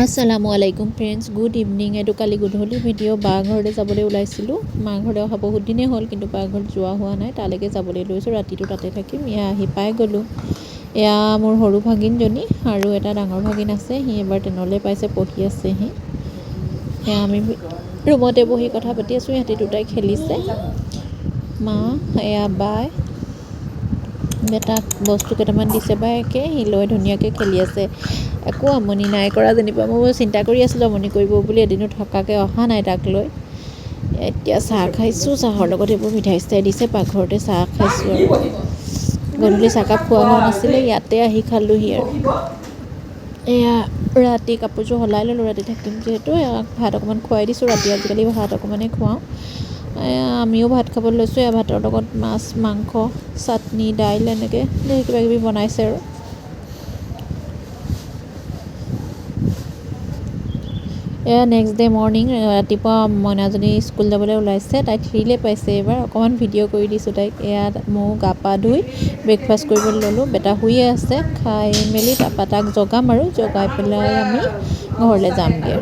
আসসালামু আলাইকুম friends, good evening. এইটো কালি গধূলি ভিডিঅ'। বা ঘৰলৈ যাবলৈ ওলাইছিলোঁ। মা ঘৰলৈ অহা বহুত দিনেই হ'ল, কিন্তু বা ঘৰত যোৱা হোৱা নাই। তালৈকে যাবলৈ লৈছোঁ, ৰাতিটো তাতে থাকিম। এয়া আহি পাই গ'লোঁ। এয়া মোৰ সৰু ভাগিনজনী আৰু এটা ডাঙৰ ভাগিন আছে। সি এবাৰ 10লৈ পাইছে, পঢ়ি আছেহি। এয়া আমি ৰুমতে বহি কথা পাতি আছোঁ। সিহঁতি দুটাই খেলিছে। মা এয়া বাই বেটাক বস্তু কেইটামান দিছে, বায়েকে সি লৈ ধুনীয়াকৈ খেলি আছে। একো আমনি নাই কৰা যেনিবা। মই চিন্তা কৰি আছিলোঁ আমনি কৰিব বুলি, এদিনো থকাকৈ অহা নাই তাক লৈ। এতিয়া চাহ খাইছোঁ, চাহৰ লগত এইবোৰ মিঠাই চিঠাই দিছে। পাকঘৰতে চাহ খাইছোঁ আৰু গধূলি চাহকাপ খোৱা হোৱা নাছিলে, ইয়াতে আহি খালোঁহি আৰু। এয়া ৰাতি কাপোৰযোৰ সলাই ল'লোঁ, ৰাতি থাকিম যিহেতু। ভাত অকণমান খুৱাই দিছোঁ। ৰাতি আজিকালি ভাত অকণমানেই খুৱাওঁ। আমিও ভাত খাবলৈ লৈছোঁ। এয়া ভাতৰ লগত মাছ, মাংস, চাটনি, দাইল এনেকৈ কিবাকিবি বনাইছে আৰু। এয়া নেক্সট ডে মৰ্ণিং। ৰাতিপুৱা মইনাজনী স্কুল যাবলৈ ওলাইছে। তাই 3লৈ পাইছে এইবাৰ। অকণমান ভিডিঅ' কৰি দিছোঁ তাইক। এয়া ময়ো গা পা ধুই ব্ৰেকফাষ্ট কৰিবলৈ ল'লোঁ। বেটা শুইয়ে আছে। খাই মেলি তাৰপৰা তাক জগাম আৰু জগাই পেলাই আমি ঘৰলৈ যামগৈ।